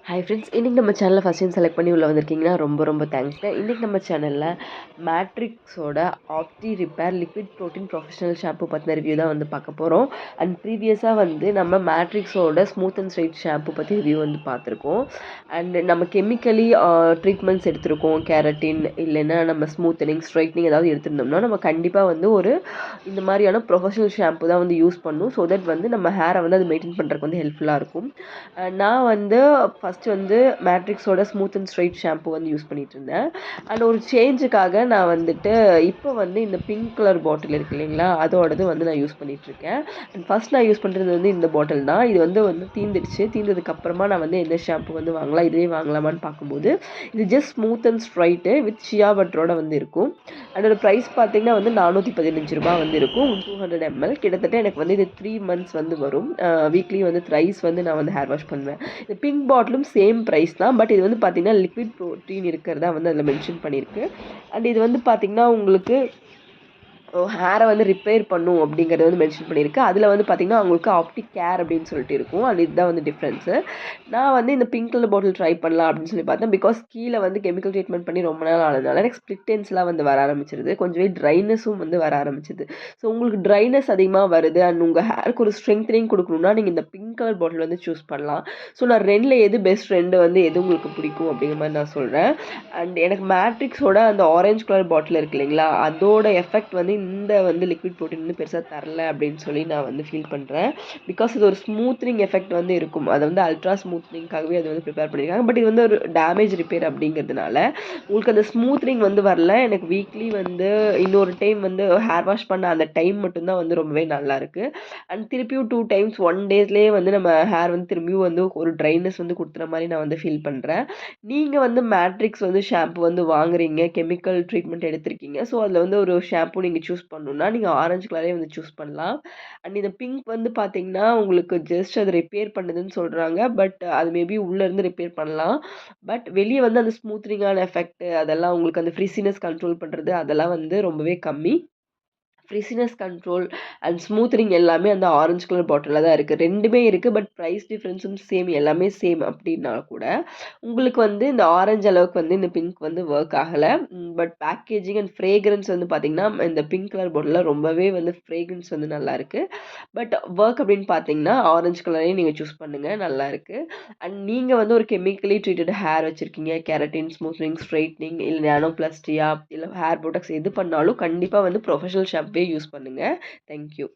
Hi friends, இன்றைக்கி நம்ம சேனலில் ஃபஸ்ட் டைம் செலக்ட் பண்ணி உள்ளே வந்திருக்கீங்கன்னா ரொம்ப ரொம்ப தேங்க்ஸ்ங்க. இன்றைக்கி நம்ம சேனலில் மேட்ரிக்ஸோட Opti repair liquid protein professional shampoo பற்றின ரிவ்யூ தான் வந்து பார்க்க போகிறோம். அண்ட் ப்ரீவியஸாக வந்து நம்ம மேட்ரிக்ஸோட ஸ்மூத் அண்ட் ஸ்ட்ரைட் ஷாம்பு பற்றி ரிவ்யூ வந்து பார்த்துருக்கோம். அண்ட் நம்ம கெமிக்கலி ட்ரீட்மெண்ட்ஸ் எடுத்திருக்கோம். கேரட்டின் இல்லைன்னா நம்ம ஸ்மூத்தனிங் ஸ்ட்ரைட்னிங் ஏதாவது எடுத்திருந்தோம்னா நம்ம கண்டிப்பாக வந்து இந்த மாதிரியான ப்ரொஃபஷனல் ஷாம்பு தான் வந்து யூஸ் பண்ணணும். ஸோ தட் வந்து நம்ம ஹேரை வந்து அது மெயின்டைன் பண்ணுறதுக்கு வந்து ஹெல்ப்ஃபுல்லாக இருக்கும். நான் வந்து ஃபஸ்ட்டு வந்து மேட்ரிக்ஸோட ஸ்மூத் அண்ட் ஸ்ட்ரைட் ஷாம்பு வந்து யூஸ் பண்ணிகிட்டு இருந்தேன். அண்ட் ஒரு சேஞ்சுக்காக நான் வந்துட்டு இப்போ வந்து இந்த பிங்க் கலர் பாட்டில் இருக்கு இல்லைங்களா, அதோடது வந்து நான் யூஸ் பண்ணிகிட்ருக்கேன். அண்ட் ஃபஸ்ட் நான் யூஸ் பண்ணுறது வந்து இந்த பாட்டில் தான். இது வந்து தீந்துடுச்சு. தீர்ந்ததுக்கப்புறமா நான் வந்து எந்த ஷாம்பு வந்து வாங்கலாம், இதுவே வாங்கலாமான்னு பார்க்கும்போது இது just smooth and straight with shea பட்டரோட வந்து இருக்கும். அதோட ப்ரைஸ் பார்த்தீங்கன்னா வந்து ₹415 வந்து இருக்கும். 200 ml கிட்டத்தட்ட எனக்கு வந்து இது 3 months வந்து வரும். வீக்லி வந்து த்ரைஸ் வந்து நான் வந்து ஹேர் வாஷ் பண்ணுவேன். இந்த பிங்க் பாட்டிலும் சேம் ப்ரைஸ் தான். பட் இது வந்து பார்த்தீங்கன்னா லிக்விட் ப்ரோட்டீன் இருக்கிறதா வந்து அதில் மென்ஷன் பண்ணியிருக்கு. அண்ட் இது வந்து பார்த்தீங்கன்னா உங்களுக்கு ஹேரை வந்து ரிப்பேர் பண்ணும் அப்படிங்கிறத வந்து மென்ஷன் பண்ணியிருக்கு. அதில் வந்து பார்த்திங்கன்னா அவங்களுக்கு ஆப்டிக் கேர் அப்படின்னு சொல்லிட்டு இருக்கும். அது இதுதான் வந்து டிஃப்ரென்ஸு. நான் வந்து இந்த பிங்க் கலர் பாட்டில் ட்ரை பண்ணலாம் அப்படின்னு சொல்லி பார்த்தேன். பிகாஸ் கீழே வந்து கெமிக்கல் ட்ரீட்மெண்ட் பண்ணி ரொம்ப நாள் ஆனதுனால எனக்கு ஸ்ப்ளிட் எண்ட்ஸ்லாம் வந்து வர ஆரம்பிச்சிருது. கொஞ்சமே ட்ரைனஸும் வந்து வர ஆரம்பிச்சிது. ஸோ உங்களுக்கு ட்ரைனஸ் அதிகமாக வருது அண்ட் உங்கள் ஹேருக்கு ஒரு ஸ்ட்ரெங்த்னிங் கொடுக்கணுன்னா நீங்கள் இந்த பிங்க் கலர் பாட்டில் வந்து சூஸ் பண்ணலாம். ஸோ நான் ரெண்டில் எது பெஸ்ட், வந்து எது உங்களுக்கு பிடிக்கும் அப்படிங்கிற மாதிரி நான் சொல்கிறேன். அண்ட் எனக்கு மேட்ரிக்ஸோட அந்த ஆரஞ்சு கலர் பாட்டில் இருக்கு இல்லைங்களா, அதோட எஃபெக்ட் வந்து இந்த வந்து லிக்விட் ப்ரோட்டீன் வந்து பெருசாக தரல அப்படின்னு சொல்லி நான் வந்து ஃபீல் பண்ணுறேன். பிகாஸ் இது ஒரு ஸ்மூத்னிங் எஃபெக்ட் வந்து இருக்கும். அதை வந்து அல்ட்ரா ஸ்மூத்னிங்காகவே அது வந்து ப்ரிப்பேர் பண்ணியிருக்காங்க. பட் இது வந்து ஒரு டேமேஜ் ரிப்பேர் அப்படிங்கிறதுனால உங்களுக்கு அந்த ஸ்மூத்னிங் வந்து வரல. எனக்கு வீக்லி வந்து இன்னொரு டைம் வந்து ஹேர் வாஷ் பண்ண அந்த டைம் மட்டும்தான் வந்து ரொம்பவே நல்லாயிருக்கு. அண்ட் திருப்பியும் 2 times 1 daysலேயே வந்து நம்ம ஹேர் வந்து திரும்பியும் வந்து ஒரு ட்ரைனஸ் வந்து கொடுத்துற மாதிரி நான் வந்து ஃபீல் பண்ணுறேன். நீங்கள் வந்து மேட்ரிக்ஸ் வந்து ஷாம்பு வந்து வாங்குறீங்க, கெமிக்கல் ட்ரீட்மெண்ட் எடுத்திருக்கீங்க. ஸோ அதில் வந்து ஒரு ஷாம்பு நீங்கள் சூஸ் பண்ணணுன்னா நீங்கள் ஆரஞ்சு கலரே வந்து சூஸ் பண்ணலாம். அண்ட் இந்த பிங்க் வந்து பார்த்தீங்கன்னா உங்களுக்கு ஜஸ்ட் அது ரிப்பேர் பண்ணுதுன்னு சொல்கிறாங்க. பட் அது மேபி உள்ளேருந்து ரிப்பேர் பண்ணலாம். பட் வெளியே வந்து அந்த ஸ்மூத்னிங்கான எஃபெக்ட் அதெல்லாம் உங்களுக்கு அந்த ஃப்ரிஸினஸ் கண்ட்ரோல் பண்ணுறது அதெல்லாம் வந்து ரொம்பவே கம்மி. ஃப்ரிஸினஸ் கண்ட்ரோல் அண்ட் ஸ்மூத்னிங் எல்லாமே அந்த ஆரஞ்சு கலர் பாட்டிலில் தான் இருக்குது. ரெண்டுமே இருக்குது. பட் ப்ரைஸ் டிஃப்ரென்ஸும் சேம், எல்லாமே சேம் அப்படின்னா கூட உங்களுக்கு வந்து இந்த ஆரஞ்சு அளவுக்கு வந்து இந்த பிங்க் வந்து ஒர்க் ஆகலை. பட் பேக்கேஜிங் அண்ட் ஃப்ரேக்ரன்ஸ் வந்து பார்த்திங்கன்னா இந்த பிங்க் கலர் பாட்டிலில் ரொம்பவே வந்து ஃப்ரேக்ரன்ஸ் வந்து நல்லாயிருக்கு. பட் ஒர்க் அப்படின்னு பார்த்தீங்கன்னா ஆரஞ்சு கலரையும் நீங்கள் சூஸ் பண்ணுங்கள், நல்லாயிருக்கு. அண்ட் நீங்கள் வந்து ஒரு கெமிக்கலி ட்ரீட்டட் ஹேர் வச்சுருக்கீங்க, கெரட்டின், ஸ்மூத்னிங், ஸ்ட்ரைட்னிங் இல்லை நானோபிளாஸ்டியா இல்லை ஹேர் ப்ரோடக்ட்ஸ் எது பண்ணாலும் கண்டிப்பாக வந்து ப்ரொஃபஷனல் ஷாம்பே யூஸ் பண்ணுங்கள். தேங்க்யூ.